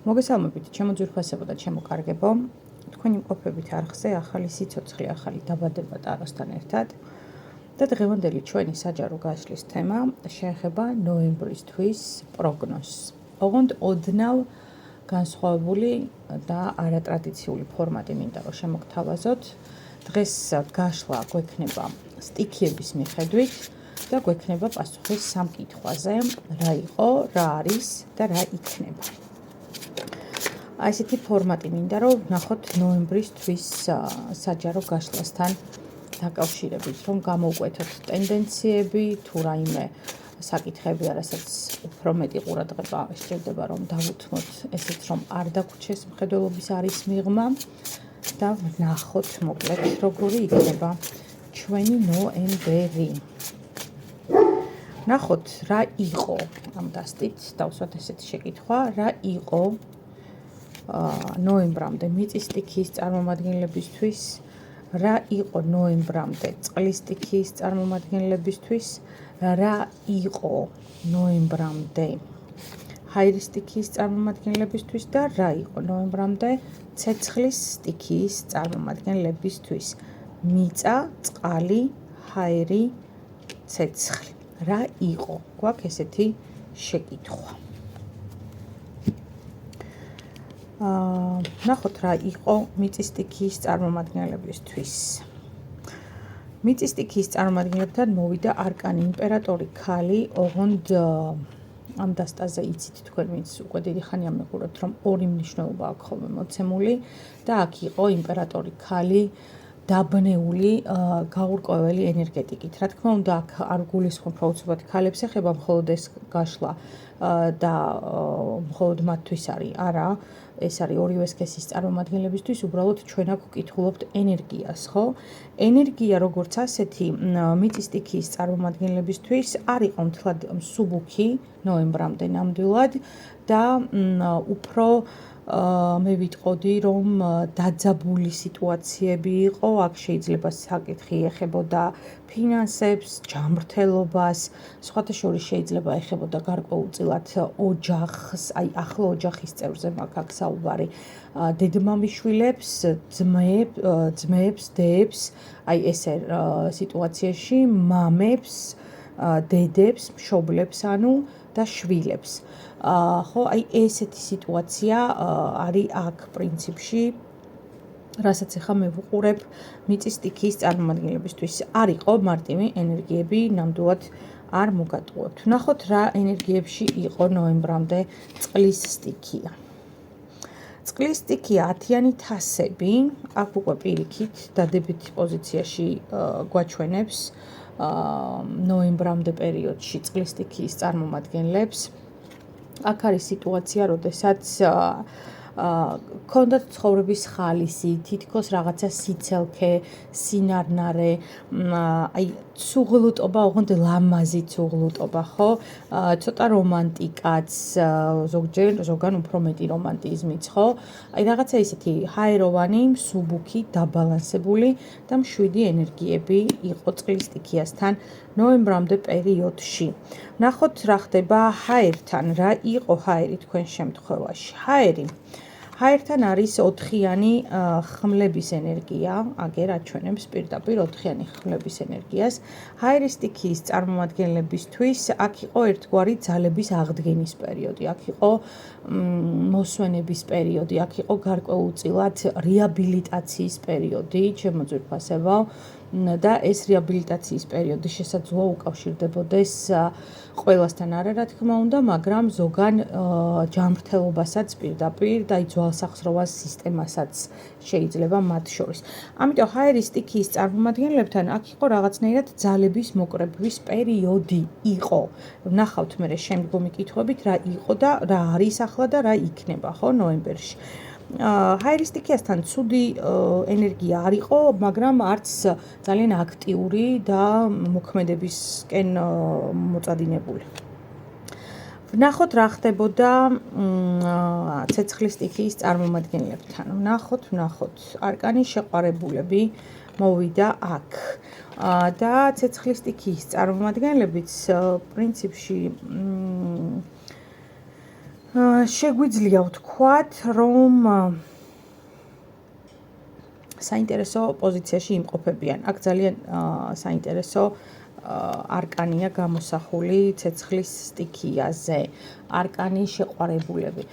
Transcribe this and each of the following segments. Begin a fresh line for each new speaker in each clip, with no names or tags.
მოგესალმებით, ჩემო ძვირფასებო და ჩემო კარგებო. თქვენ იმყოფებით არხზე ახალი სიცოცხლე, ახალი დაბადება ტაროსთან ერთად. და დღევანდელი ჩვენი საჯარო გაშლის თემა შეეხება ნოემბრისთვის პროგნოზს. ოღონდ ოდნავ განსხვავებული და არატრადიციული ფორმატი მინდა რომ შემოგთავაზოთ. დღეს გაშლა გვექნება სტიქიების მიხედვით და გვექნება პასუხი სამ კითხვაზე, რა იყო, რა არის და რა იქნება. აი ესეთი ფორმატი მინდა რომ ვნახოთ ნოემბრის თვის საჯარო გაშლასთან დაკავშირებით, რომ გამოვკვეთოთ ტენდენციები თუ რაიმე საკითხები, რასაც უფრო მეტი ყურადღება სჭირდება რომ დავუთმოთ, ესეც რომ არ დაგვრჩეს მხედველობის არის მიღმა და ვნახოთ მოკლედ როგორი იქნება ჩვენი ნოემბერი. ვნახოთ რა იყო ამ დასტით, დავსვათ ესეთი შეკითხვა, რა იყო ნოემბრამდე მიწის სტიქიის წარმომადგენლებისთვის, რა იყო ნოემბრამდე წყლის სტიქიის წარმომადგენლებისთვის, რა იყო ნოემბრამდე ჰაერის სტიქიის წარმომადგენლებისთვის და რა იყო ნოემბრამდე ცეცხლის სტიქიის წარმომადგენლებისთვის. მიწა, წყალი, ჰაერი, ცეცხლი. რა იყო? გვაქვს ესეთი შეკითხვა. ვნახოთ რა იყო მიწის სტიქიის წარმომადგენლებისთვის. მიწის სტიქიის წარმომადგენლებთან მოვიდა არკანი იმპერატორი ქალი, ოღონდ ამ დასტაზე იცით თქვენ ვინც უკვე დიდი ხანია მეგობრებთ, რომ ორი მნიშვნელობა აქვს ხოლმე მოცემული და აქ იყო იმპერატორი ქალი დაბნეული გაურკვეველი ენერგეტიკით. რა თქმა უნდა, აქ არ გულისხმობ უცბად ქალებს ეხება მხოლოდ ეს გაშლა და მხოლოდ მათთვის არის, არა, ეს არის ორივე სქესის წარმომადგენლებისთვის, უბრალოდ ჩვენ აქ ვკითხულობთ ენერგიას, ხო? ენერგია როგორც ასეთი მიწის სტიქიის წარმომადგენლებისთვის არ იყო მთლად მსუბუქი ნოემბრამდე ნამდვილად და უფრო მე ვიტყოდი რომ დაძაბული სიტუაციები იყო, აქ შეიძლება საკითხი ეხებოდა ფინანსებს, ჯანმრთელობას, სხვათა შორის შეიძლება ეხებოდა გარკვეულწილად ოჯახს, აი ახლო ოჯახის წევრზე მაქვს აქ საუბარი, დედმამიშვილებს, ძმებს, დებს, აი ესე სიტუაციაში მამებს, დედებს, მშობლებს ანუ და შვილებს. ხო, აი ესეთი სიტუაცია არის აქ პრინციპში, რასაც ახლა მე ვუყურებ მიწის სტიქიის წარმომადგენლებისთვის. არ იყო მარტივი ენერგიები, ნამდვილად არ მოგატყუებთ. ვნახოთ რა ენერგიებში იყო ნოემბრამდე წყლის სტიქია. წყლის სტიქია 10-იანი თასები, აქ უკვე პირიქით დადებით პოზიციაში გვაჩვენებს ნოემბრამდე პერიოდში წყლის სტიქიის წარმომადგენლებს. აქ არის სიტუაცია, როდესაც ქონდათ ცხოვრების ხალისი, თითქოს რაღაცა სიცელქე, სინარნარე, აი ცუღლუტობა, ოღონდ ლამაზი ცუღლუტობა, ხო? ცოტა რომანტიკაც, ზოგან უფრო მეტი რომანტიზმიც, ხო? აი რაღაცა ისეთი ჰაეროვანი, მსუბუქი, დაბალანსებული და მშვიდი ენერგიები იყო წყლის სტიქიასთან ნოემბრამდე პერიოდში. ვნახოთ რა ხდება ჰაერთან, რა იყო ჰაერი თქვენ შემთხვევაში. ჰაერთან არის 4-იანი ხმლების ენერგია, აგერ აჩვენებს პირდაპირ 4-იანი ხმლების ენერგიას. ჰაერის სტიქიის წარმომადგენლებისთვის აქ იყო ერთგვარი ძალების აღდგენის პერიოდი, აქ იყო მოსვენების პერიოდი, აქ იყო გარკვეულწილად რეაბილიტაციის პერიოდი, ჩემო ძვირფასებო. და ეს რეაბილიტაციის პერიოდი შესაძლოა უკავშირდებოდეს ყველასთან არა რა თქმა უნდა, მაგრამ ზოგან ჯანმრთელობასაც პირდაპირ და ძვალსახსროვას სისტემასაც შეიძლება მათ შორის. ამიტომ ჰაერის სტიქიის წარმომადგენლებთან აქ იყო რაღაცნაირად ძალების მოკრებვის პერიოდი იყო. ვნახავთ მე შემდგომი კითხვებით რა იყო და რა არის ახლა და რა იქნება, ხო, ნოემბერში. ჰაერის სტიქიასთან ცუდი ენერგია არ იყო, მაგრამ არც ძალიან აქტიური და მოქმედებისკენ მოწადინებული. ვნახოთ რა ხდებოდა ცეცხლის სტიქიის წარმომადგენლებთან. ვნახოთ არკანის შეყვარებულები მოვიდა აქ. და ცეცხლის სტიქიის წარმომადგენლებიც პრინციპში შეგვიძლია ვთქვათ, რომ საინტერესო პოზიციაში იმყოფებიან. აქ ძალიან საინტერესო არკანია გამოსახული ცეცხლის სტიქიაზე. არკანი შეყვარებულები.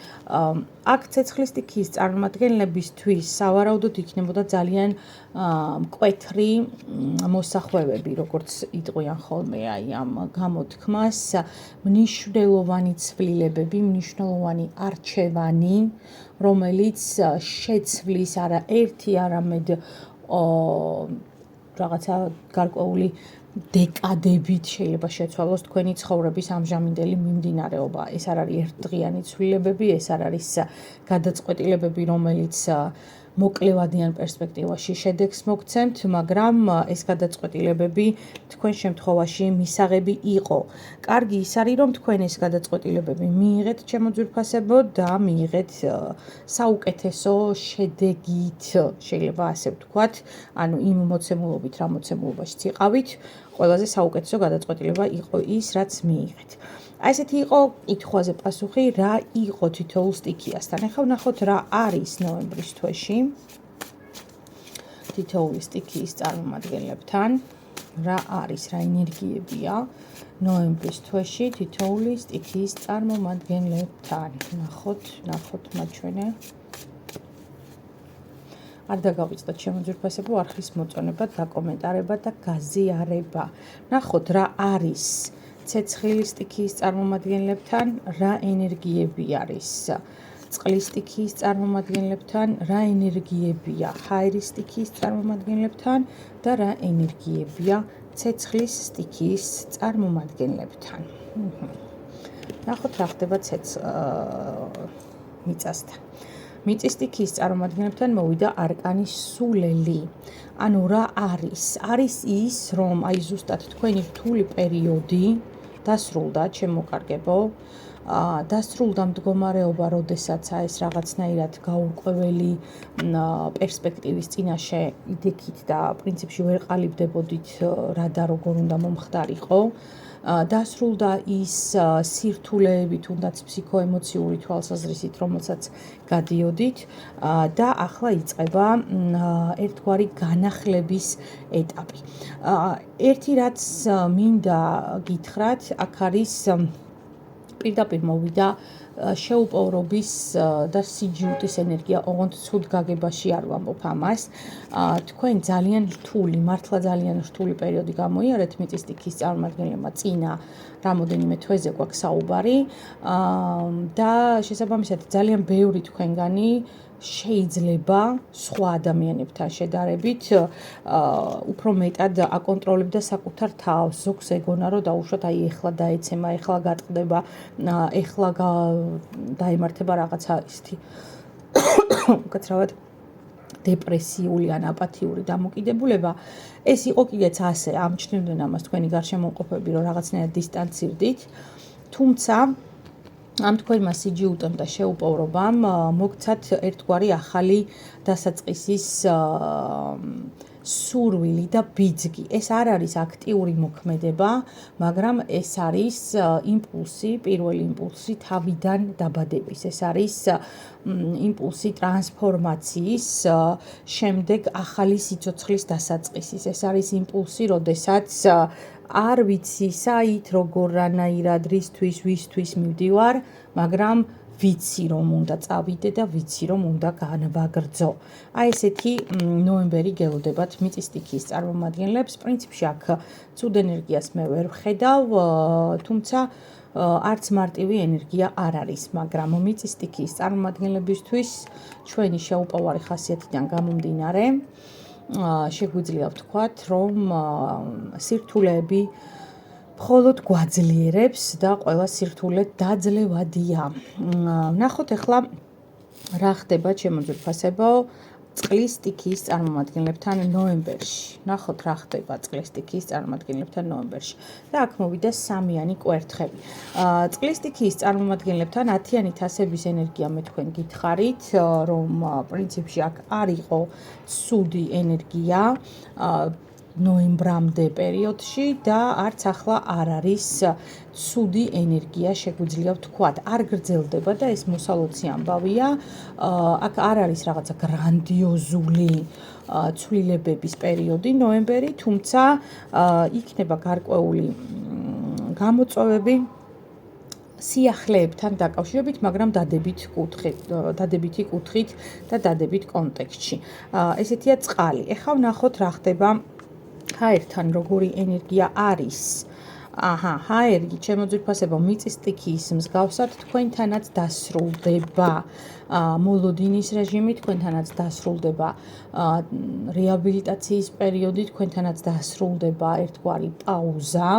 აქ ცეცხლის სტიქიის წარმომადგენლებისთვის სავარაუდოდ იქნებოდა ძალიან მკვეთრი მოსახვევები, როგორც იტყვიან ხოლმე აი ამ გამოთქმას, მნიშვნელოვანი ცვლილებები, მნიშვნელოვანი არჩევანი, რომელიც შეცვლის არა ერთი, არამედ რაღაცა გარკვეული დეკადებით შეიძლება შეცვალოს თქვენი ცხოვრების ამჟამინდელი მიმდინარეობა. ეს არ არის ერთდღიანი ცვლილებები, ეს არ არის გადაწყვეტილებები, რომელიც მოკლევადიან პერსპექტივაში შედეგს მოგცემთ, მაგრამ ეს გადაწყვეტილებები თქვენ შემთხვევაში მისაღები იყო. კარგი ის არის, რომ თქვენ ეს გადაწყვეტილებები მიიღეთ ჩემო ძვირფასებო და მიიღეთ საუკეთესო შედეგით, შეიძლება ასე ვთქვათ, ანუ იმ მოცემულობით, რა მოცემულობაშიც იყავით, ყველაზე საუკეთესო გადაწყვეტილება იყო ის, რაც მიიღეთ. აი ესეთი იყო კითხვაზე პასუხი, რა იყო თითოეულ სტიქიასთან. ახლა ვნახოთ რა არის ნოემბრის თვეში თითოეული სტიქიის წარმომადგენლებთან, რა არის, რა ენერგიებია ნოემბრის თვეში თითოეული სტიქიის წარმომადგენლებთან. ნახოთ მაჩვენე. არ დაგავიწყდეთ ჩემო ძვირფასებო, არხის მოწონება, დაკომენტარება და გაზიარება. ნახოთ რა არის ცეცხლის სტიქიის წარმომადგენლებთან, რა ენერგიები არის წყლის სტიქიის წარმომადგენლებთან, რა ენერგიებია ჰაერის სტიქიის წარმომადგენლებთან და რა ენერგიებია ცეცხლის სტიქიის წარმომადგენლებთან. ნახოთ რა ხდება მიწასთან. მიწის სტიქიის წარმომადგენლებთან მოვიდა არკანი სულელი. ანუ რა არის? არის ის, რომ აი ზუსტად თქვენი რთული პერიოდი დასრულდა, ჩემო კარგებო. დასრულდა მდგომარეობა, როდესაც ეს რაღაცნაირად გაურკვეველი პერსპექტივის წინაშე იდექით და პრინციპში ვერ ყალიბდებოდით რა და როგორ უნდა მომხდარიყო. დასრულდა ის სირთულეები, თუნდაც ფსიქოემოციური თვალსაზრისით, რომელსაც გადიოდით და ახლა იწყება ერთგვარი განახლების ეტაპი. ერთი რაც მინდა გითხრათ, აქ არის პირდაპირ მოვიდა შეუპოვრობის და სიჯუტის ენერგია, ოღონდ ცუდ გაგებაში არ ვამბობ ამას. თქვენ ძალიან რთული, მართლა ძალიან რთული პერიოდი გამოიარეთ მიწის სტიქიის წარმომადგენლებმა წინა რამოდენიმე თვეზე გვაქვს საუბარი და შესაბამისად ძალიან ბევრი თქვენგანი შეიძლება სხვა ადამიანებთან შედარებით უფრო მეტად აკონტროლებდა საკუთარ თავს. ზოგს ეგონა, რომ დაუშვათ, აი ეხლა დაეცემა, ეხლა გატყდება, ეხლა დაემართება რაღაცა ისეთი უკაცრავად დეპრესიული ან აპათიური დამოკიდებულება. ეს იყო კიდეც ასე, ამჩნევდნენ ამას თქვენი გარშემოყოფები, რომ რაღაცნაირად დისტანცირდით, თუმცა ამ თქვენმა სიჯუტემ და შეუპოვრობამ მოგცათ ერთგვარი ახალი დასაწყისის სურვილი და ბიძგი. ეს არ არის აქტიური მოქმედება, მაგრამ ეს არის იმპულსი, პირველი იმპულსი თავიდან დაბადების. ეს არის იმპულსი ტრანსფორმაციის, შემდეგ ახალი სიცოცხლის დასაწყისის. ეს არის იმპულსი, როდესაც არ ვიცი საით, როგორანაირად, რისთვის, ვისთვის მივდივარ, მაგრამ ვიცი რომ უნდა წავიდე და ვიცი რომ უნდა განვაგრძო. აი ესეთი ნოემბერი გელოდებათ მიწის სტიქიის წარმომადგენლებს. პრინციპში აქ ცუდ ენერგიას მე ვერ ვხედავ, თუმცა არც მარტივი ენერგია არ არის, მაგრამ მიწის სტიქიის წარმომადგენლებისთვის ჩვენი შეუპოვარი ხასიათიდან გამომდინარე შეგვიძლია ვთქვათ, რომ სირთულეები მხოლოდ გვაძლიერებს და ყველა სირთულე დაძლევადია. ვნახოთ ახლა რა ხდება ჩემო ძვირფასებო წყლის სტიქიის წარმომადგენლებთან ნოემბერში. ნახოთ რა ხდება წყლის სტიქიის წარმომადგენლებთან ნოემბერში. და აქ მოვიდა სამიანი კვერთხები. წყლის სტიქიის წარმომადგენლებთან 10-იანი თასების ენერგია მე თქვენ გითხარით, რომ პრინციპში აქ არ იყო ცუდი ენერგია. ნოემბრამდე პერიოდში და არც ახლა არ არის ცუდი ენერგია შეგვიძლია ვთქვათ. არ გრძელდება და ეს მოსალოცი ამბავია. აქ არ არის რაღაცა გრანდიოზული ცვლილებების პერიოდი ნოემბერი, თუმცა იქნება გარკვეული გამოწვევები სიახლეებთან დაკავშირებით, მაგრამ დადებითი კუთხით და დადებით კონტექსტში. ესეთია წყალი. ეხლა ვნახოთ რა ხდება ჰაერთან, როგორი ენერგია არის. ჰაერი, ჩემო ძვირფასებო, მიწის სტიქიის მსგავსად თქვენთანაც დასრულდება მოლოდინის რეჟიმი, თქვენთანაც დასრულდება რეაბილიტაციის პერიოდი, თქვენთანაც დასრულდება ერთგვარი პაუზა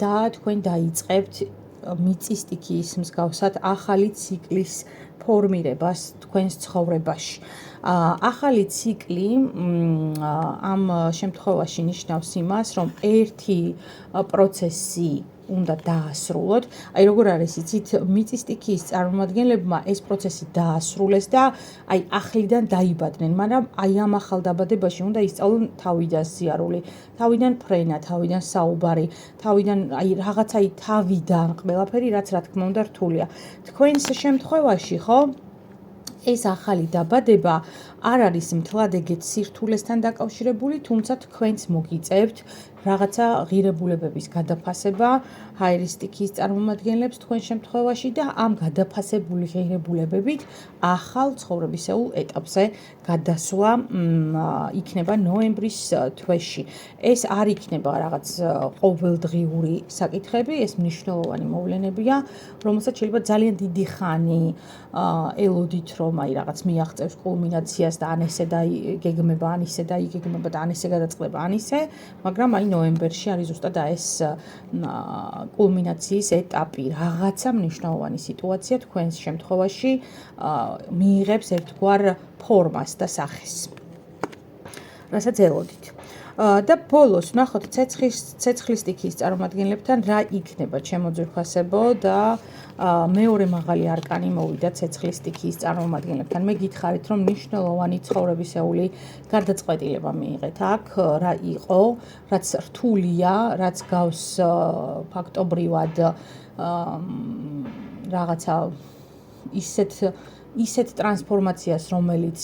და თქვენ დაიწყებთ მიწის სტიქიის მსგავსად ახალი ციკლის ფორმირებას თქვენს ცხოვრებაში. ახალი ციკლი ამ შემთხვევაში ნიშნავს იმას, რომ ერთი პროცესი უნდა დაასრულოთ. აი როგორ არის იცით, მიწის სტიქიის წარმომადგენლებმა ეს პროცესი დაასრულეს და აი ახლიდან დაიბადნენ, მაგრამ აი ამ ახალ დაბადებაში უნდა ისწავლონ თავიდან სიარული, თავიდან ფრენა, თავიდან საუბარი, თავიდან აი რაღაცა თავიდან ყველაფერი, რაც რა თქმა უნდა რთულია. თქვენს შემთხვევაში, ხო? ეს ახალი დაბადება არ არის მთლად ეგეთ სირთულესთან დაკავშირებული, თუმცა თქვენც მოგიწევთ რაღაცა ღირებულებების გადაფასება ჰაერის სტიქიის წარმომადგენლებს თქვენ შემთხვევაში და ამ გადაფასებული ღირებულებებით ახალ ცხოვრებისეულ ეტაპზე გადასვლა იქნება ნოემბრის თვეში. ეს არ იქნება რაღაც ყოველდღიური საკითხები, ეს მნიშვნელოვანი მოვლენებია, რომელსაც შეიძლება ძალიან დიდი ხანი ელოდით, რომ აი რაღაც მიაღწევს კულმინაციას და ან ესე დაიგეგმება, ან ისე დაიგეგმება და ან ესე გადაწყდება, ან ისე, მაგრამ აი ნოემბერში არის ზუსტად ეს კულმინაციის ეტაპი, რაღაცა მნიშვნელოვანი სიტუაცია თქვენს შემთხვევაში მიიღებს ერთგვარ ფორმას და სახეს, რასაც ელოდით. და ბოლოს ვნახოთ ცეცხლის სტიქიის წარმომადგენლებთან რა იქნება, ჩემო ძვირფასებო და მეორე მაღალი არკანი მოვიდა ცეცხლის სტიქიის წარმომადგენლებთან. მე გითხარით, რომ მნიშვნელოვანი ცხოვრებისეული გარდაწყვეტილება მიიღეთ აქ, რა იყო, რაც რთულია, რაც გავს ფაქტობრივად რაღაცა ისეთ ტრანსფორმაციას, რომელიც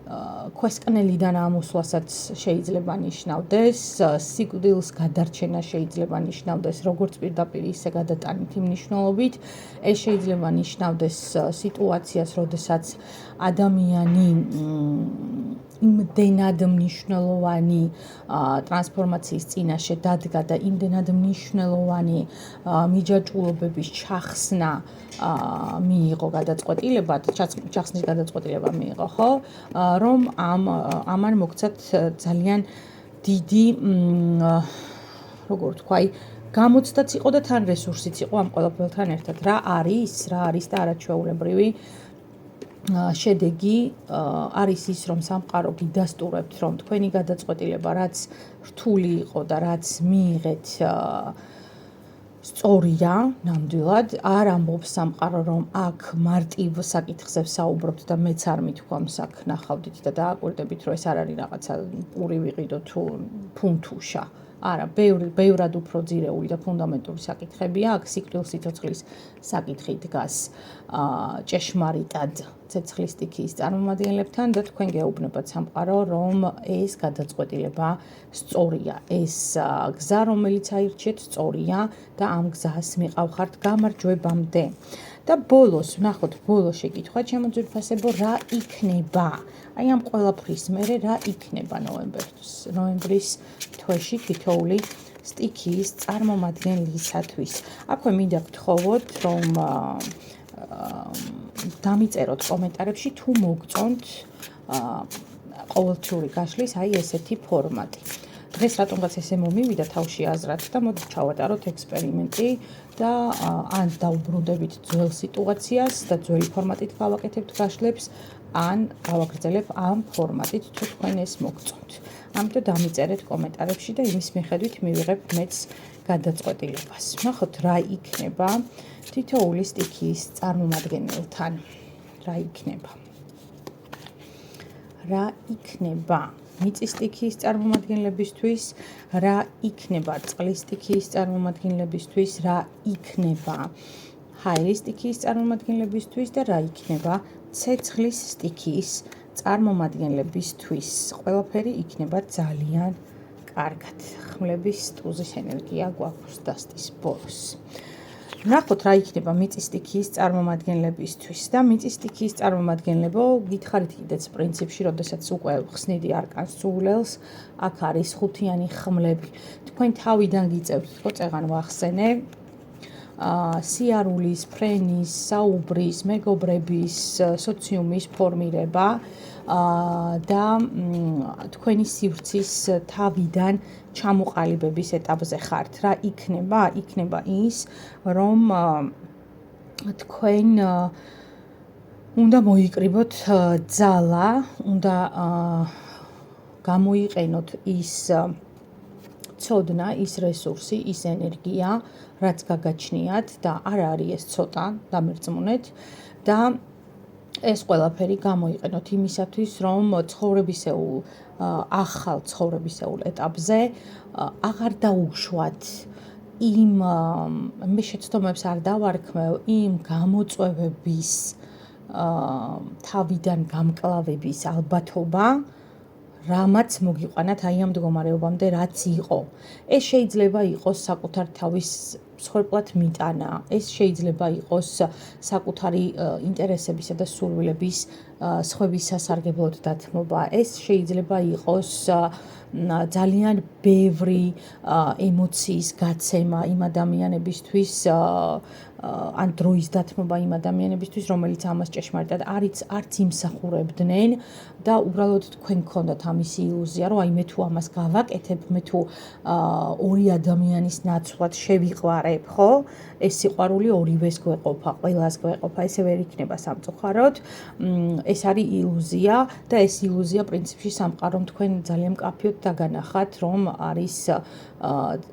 ქვესკნელიდან ამოსვლასაც შეიძლება ნიშნავდეს, სიკვდილს გადარჩენა შეიძლება ნიშნავდეს, როგორც პირდაპირ ისე გადატანითი მნიშვნელობით. ეს შეიძლება ნიშნავდეს სიტუაციას, როდესაც ადამიანი იმდენად მნიშვნელოვანი ტრანსფორმაციის წინაშე დადგა და იმდენად მნიშვნელოვანი მიჯაჭვულობების ჩახსნა მიიღო გადაწყვეტილება, ჩახსნის გადაწყვეტილება მიიღო, ხო? რომ ამან მოგცათ ძალიან დიდი, როგორ ვთქვა, გამოცდაც იყო და თან რესურსიც იყო ამ ყველაფერთან ერთად. რა არის და არაჩვეულებრივი შედეგი არის ის, რომ სამყარო გიდასტურებთ, რომ თქვენი გადაწყვეტილება, რაც რთული იყო და რაც მიიღეთ სწორია, ნამდვილად, არ ამბობს სამყარო, რომ აქ მარტივ საკითხზე ვსაუბრობთ და მეც არ მithქვამს აქ ნახავდით და დააკვირდებით, რომ ეს არ არის რაღაცა პური ვიყიდო თუ ფუნთუშა. არა, ბევრად უფრო ძირეული და ფუნდამენტური საკითხებია. აქ სიკვდილსიცოცხლის საკითხი დგას ჭეშმარიტად ცეცხლის სტიქიის წარმომადგენლებთან და თქვენ გეუბნებათ სამყარო, რომ ეს გადაწყვეტილება სწორია. ეს გზა, რომელიც აირჩიეთ, სწორია და ამ გზას მიყავხართ გამარჯვებამდე. და ბოლოს, ვნახოთ ბოლოს შეკითხვა, ჩემო ძვირფასებო, რა იქნება? აი ამ ყველაფრის მერე რა იქნება ნოემბრის თვეში თითოეული სტიქიის წარმომადგენლისათვის. აქვე მინდა გთხოვოთ, რომ დამიწეროთ კომენტარებში თუ მოგწონთ ყოველთვიური გაშლის აი ესეთი ფორმატი. დღეს რატომღაც ესე მომივიდა თავში აზრად და მოდით ჩავატაროთ ექსპერიმენტი და ან დაუბრუნდებით ძველ სიტუაციას და ძველი ფორმატით გავაკეთებთ გაშლებს, ან გავაგრძელებ ამ ფორმატით თუ თქვენ ეს მოგწონთ. ამიტომ დამიწერეთ კომენტარებში და იმის მიხედვით მივიღებ მეც გადაწყვეტილებას. ნახოთ რა იქნება თითოეული სტიქიის წარმომადგენელთან. რა იქნება? მიწის სტიქიის წარმომადგენლებისთვის, რა იქნება წყლის სტიქიის წარმომადგენლებისთვის, რა იქნება ჰაერის სტიქიის წარმომადგენლებისთვის და რა იქნება ცეცხლის სტიქიის წარმომადგენლებისთვის. ყველაფერი იქნება ძალიან კარგად. ხმლების ტუზის ენერგია გვაქვს დასტის ბოლოს. ნახოთ რა იქნება მიწის სტიქიის წარმომადგენლებისთვის და მიწის სტიქიის წარმომადგენლებო, გითხარით კიდეც პრინციპში, როდესაც უკვე ხსნიდი არკანს სულელს, აქ არის ხუთიანი ხმლები. თქვენ თავიდან გიწევთ, თქო წეღან ვახსენე, სიარულის, ფრენის, საუბრის, მეგობრების, სოციუმის ფორმირება და თქვენი სივრცის თავიდან ჩამოყალიბების ეტაპზე ხართ. რა იქნება? იქნება ის, რომ თქვენ უნდა მოიკრიბოთ ძალა, უნდა გამოიყენოთ ის ცოდნა, ის რესურსი, ის ენერგია, რაც გაგაჩნიათ და არ არის ეს ცოტა, დამერწმუნეთ და ეს ყველაფერი გამოიყენოთ იმისათვის, რომ ცხოვრებისეულ ახალ ცხოვრებისეულ ეტაპზე აღარ დაუშვათ იმ მე შეცდომებს არ დავარქმევ იმ გამოწვევების თავიდან გამკლავების ალბათობა, რამაც მოგიყვანათ აი ამ მდგომარეობამდე, რაც იყო. ეს შეიძლება იყოს საკუთარ თავის მსხვერპლად მიტანა, ეს შეიძლება იყოს საკუთარი ინტერესებისა და სურვილების სხვების სასარგებლოდ დათმობა, ეს შეიძლება იყოს ძალიან ბევრი ემოციის გაცემა იმ ადამიანებისთვის ან დროის დათმობა იმ ადამიანებისთვის, რომელიც ამას ჭეშმარიტად არც იმსახურებდნენ და უბრალოდ თქვენ გქონდათ ამის ილუზია, რომ აი მე თუ ამას გავაკეთებ, მე თუ ორი ადამიანის ნაცვლად შევიყვარებ, ხო? ეს სიყვარული ორივეს გვეყოფა, ყველას გვეყოფა, ესე ვერ იქნება სამწუხაროდ. ეს არის ილუზია და ეს ილუზია პრინციპში სამყარომ თქვენ ძალიან მკაფიოდ დაგანახათ, რომ არის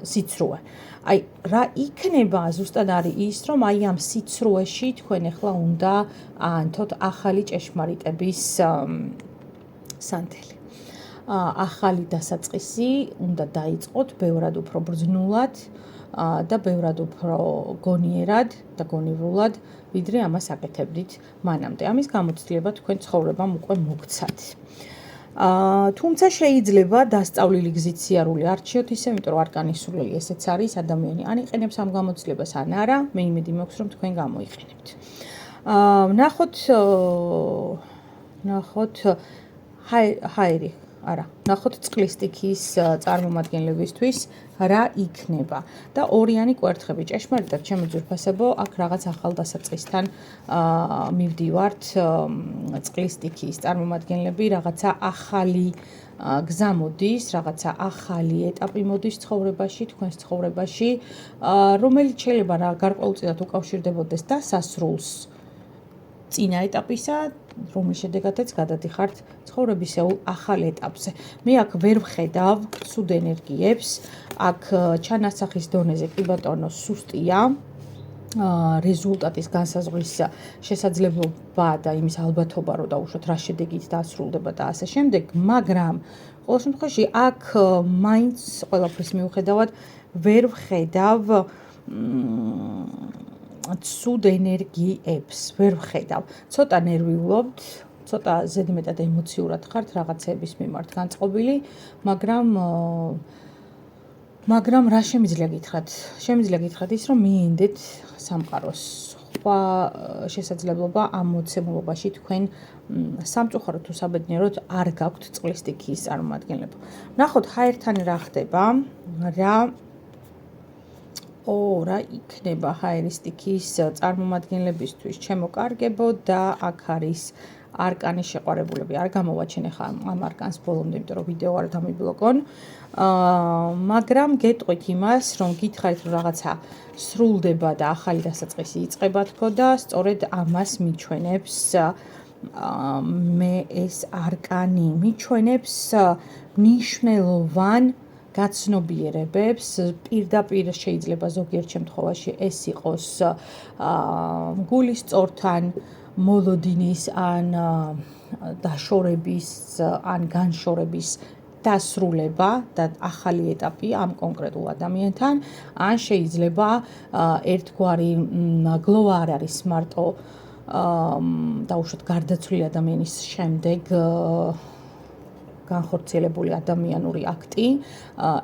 სიცრუე. აი რა იქნება ზუსტად არის ის, რომ აი ამ სიცრუეში თქვენ ახლა უნდა აანთოთ ახალი ჭეშმარიტების სანთელი. ახალი დასაწყისი უნდა დაიწყოთ ბევრად უფრო ბრძნულად და ბევრად უფრო გონიერად და გონივრულად, ვიდრე ამას აკეთებდით მანამდე. ამის გამოცდილება თქვენ ცხოვრებამ უკვე მოგცათ. თუმცა შეიძლება დასწავლილი გზით სიარული არჩიოთ ისე, იმიტომ რომ არკანის სულელი ესეც არის, ადამიანი ან იყენებს ამ გამოცდილებას ან არა, მე იმედი მაქვს, რომ თქვენ გამოიყენებთ. ნახოთ ჰაერი, არა, ნახოთ წყლის სტიქიის წარმომადგენლებისთვის რა იქნება და ორიანი კვერთხები. ჭეშმარიტად ჩემი ძვირფასებო, აქ რაღაც ახალ დასაწყისთან მივდივართ, წყლის სტიქიის წარმომადგენლები, რაღაცა ახალი გზა მოდის, რაღაცა ახალი ეტაპი მოდის ცხოვრებაში, თქვენს ცხოვრებაში, რომელიც შეიძლება გარკვეულწილად უკავშირდებოდეს დასასრულს წინა ეტაპისა, რომლის შედეგადაც გადადიხართ ცხოვრებისეულ ახალ ეტაპზე. მე აქ ვერ ვხედავ ცუდ ენერგიებს, აქ ჩანასახის დონეზე კი ბატონო სუსტია, რეზულტატის განსაზღვრის შესაძლებლობა და იმის ალბათობა, რომ დაუშვათ რა შედეგით დასრულდება და ასე შემდეგ, მაგრამ ყოველ შემთხვევაში აქ მაინც ყველაფრის მიუხედავად ვერ ვხედავ ცუდ ენერგიებს, ვერ ვხედავ. ცოტა ნერვიულობთ, ცოტა ზედმეტად ემოციურად ხართ რაღაცების მიმართ განწყობილი, მაგრამ რა შემიძლია გითხრათ? შემიძლია გითხრათ ის, რომ მიენდეთ სამყაროს. სხვა შესაძლებლობა ამ მოცემულობაში თქვენ სამწუხაროდ თუ საბედნიეროდ არ გაქვთ წყლის სტიქიის წარმომადგენლებო. ნახოთ ჰაერთან რა ხდება, რა იქნება ჰაერის სტიქიის წარმომადგენლებისთვის, ჩემო კარგებო და აქ არის არკანის შეყვარებულები. არ გამოვაჩენე ხა ამ არკანს ბოლომდე, იმიტომ რომ ვიდეო არ დამიბლოკონ. მაგრამ გეტყვით იმას, რომ გითხარით, რომ რაღაცა სრულდება და ახალი დასაწყისი იწყება თქო და სწორედ ამას მიჩვენებს მე ეს არკანი, მიჩვენებს მნიშვნელოვან გაცნობიერებებს, პირდაპირ შეიძლება ზოგიერთ შემთხვევაში ეს იყოს გულის სწორთან, მოლოდინის ან დაშორების ან განშორების დასრულება და ახალი ეტაპი ამ კონკრეტულ ადამიანთან, ან შეიძლება ერთგვარი გლოვა არ არის მარტო დაუშვათ გარდაცვლილი ადამიანის შემდეგ განხორციელებული ადამიანური აქტი,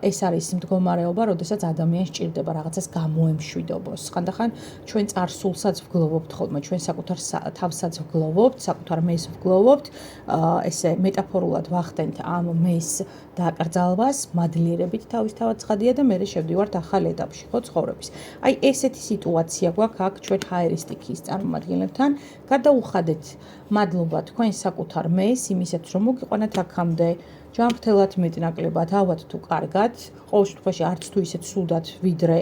ეს არის მდგომარეობა, როდესაც ადამიანს ჭირდება რაღაცას გამოემშვიდობოს. ხანდახან ჩვენ წარსულსაც ვგლოვობთ ხოლმე, ჩვენ საკუთარ თავსაც ვგლოვობთ, საკუთარ მეს ვგლოვობთ, ესე მეტაფორულად ვახდენთ ამ მეს დაკრძალვას, მადლიერებით თავისთავად ცხადია და მერე შევდივართ ახალ ეტაპში, ხო, ცხოვრების. აი ესეთი სიტუაცია გვაქვს აქ ჩვენ ჰაერისტიკის წარმომადგენლებთან, გადაუხადეთ მადლობა თქვენ საკუთარ მეს, იმისაც რომ მოგიყვანათ აქამდე ჯანმრთელად, მეტნაკლებად, ალბათ თუ კარგად, ყოველ შემთხვევაში არც თუ ისეთ სუდად, ვიდრე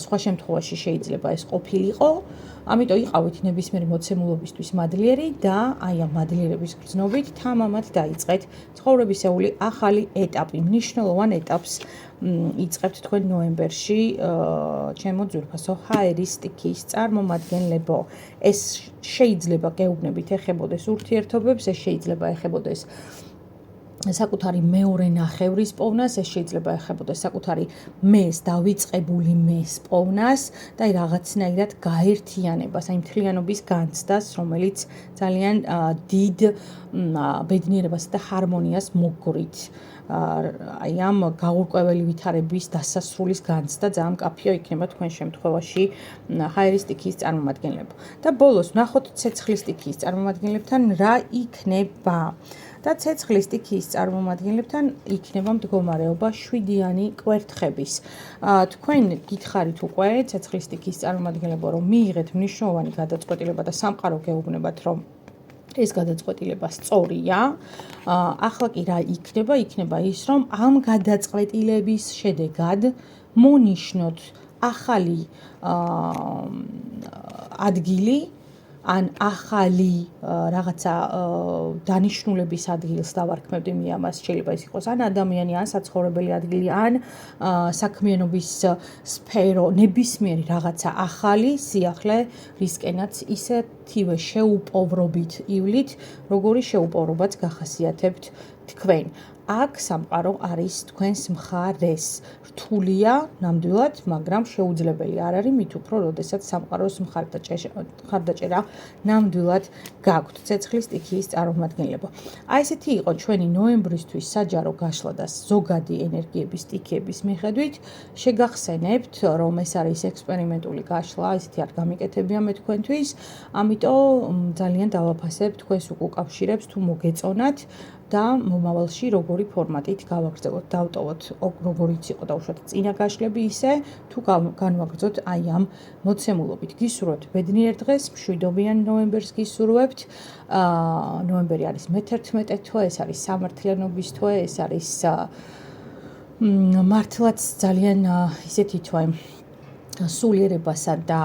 სხვა შემთხვევაში შეიძლება ეს ყოფილიყო. ამიტომ იყავით ნებისმიერი მოცემულობისთვის მადლიერი და აი ამ მადლიერების გრძნობით თამამად დაიწყეთ ცხოვრებისეული ახალი ეტაპი, მნიშვნელოვან ეტაპს იწყებთ თქვენ ნოემბერში, ჩემო ძვირფასო ჰაერისტიკის წარმომადგენლებო. ეს შეიძლება გეუბნებით ეხებოდეს ურთიერთობებს, ეს შეიძლება ეხებოდეს საკუთარი მეორე ნახევრის პოვნას, ეს შეიძლება ეხებოდეს საკუთარი მეს, დავიწყებული მეს პოვნას და აი რაღაცნაირად გაერთიანებას, აი მთლიანობის განცდას, რომელიც ძალიან დიდ ბედნიერებას და ჰარმონიას მოგგვრით. აი ამ გაურკვეველი ვითარების დასასრულის განცდა ძალიან მკაფიო იქნება თქვენ შემთხვევაში ჰაერისტიკის წარმომადგენლებო. და ბოლოს ვნახოთ ცეცხლის სტიქიის წარმომადგენლებთან რა იქნება. და ცეცხლის სტიქიის წარმომადგენლებთან იქნება მდგომარეობა 7-იანი კვერთხების. თქვენ გითხარით უკვე ცეცხლის სტიქიის წარმომადგენლებო, რომ მიიღეთ მნიშვნელოვანი გადაწყვეტილება და სამყარო გეუბნებათ, რომ ეს გადაწყვეტილება სწორია. ახლა კი რა იქნება? იქნება ის, რომ ამ გადაწყვეტილების შედეგად მონიშნოთ ახალი ადგილი ან ახალი რაღაცა დანიშნულების ადგილს დავარქმევდი მე ამას, შეიძლება ის იყოს ან ადამიანი, ან საცხოვრებელი ადგილი, ან საქმიანობის სფერო, ნებისმიერი რაღაცა ახალი სიახლე, რისკენაც ისეთივე შეუპოვრობით ივლით, როგორი შეუპოვრობაც გახასიათებთ თქვენ. აქ სამყარო არის თქვენს მხარეს. რთულია ნამდვილად, მაგრამ შეუძლებელი არ არის, მით უფრო, როდესაც სამყაროს მხარდაჭერა ნამდვილად გაქვთ. ცეცხლის სტიქიის წარმომადგენლებო. აი ესეთი იყო ჩვენი ნოემბრისთვის საჯარო გაშლა და ზოგადი ენერგიების სტიქიების მიხედვით. შეგახსენებთ, რომ ეს არის ექსპერიმენტული გაშლა, ესეთი არ გამიკეთებია მე თქვენთვის, ამიტომ ძალიან დავაფასებ თქვენს უკავშირებს თუ მოგეწონათ და მომავალში როგორი ფორმატით გავაგრძელოთ, დავტოვოთ როგორიც იყო დაუშვათ წინა გაშლები ისე, თუ განვაგრძოთ აი ამ მოცემულობით. გისურვებთ ბედნიერ დღეს, მშვიდობიან ნოემბერს გისურვებთ. ნოემბერი არის მე-11 თვე, ეს არის სამართლიანობის თვე, ეს არის მართლაც ძალიან ისეთი თვე სულიერებასა და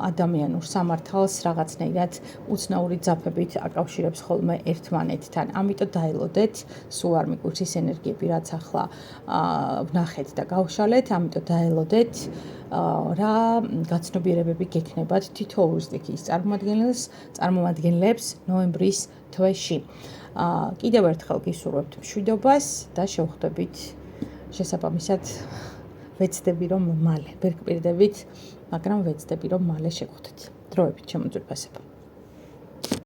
ადამიანურ სამართალს რაღაცნაირად უცნაური ძაფებით აკავშირებს ხოლმე ერთმანეთთან. ამიტომ დაელოდეთ, სულ არ მიგვიწის ენერგიები, რაც ახლა ვნახეთ და გავშალეთ, ამიტომ დაელოდეთ რა გაცნობიერებები გექნებათ თითოეულ სტიქიის წარმომადგენლებს ნოემბრის თვეში. კიდევ ერთხელ გისურვებთ მშვიდობას და შევხვდებით შესაბამისად ვეცდები რომ მალე ვერ გპირდებით, მაგრამ ვეცდები რომ მალე შეგხვდეთ. დროებით ჩემო ძვირფასებო.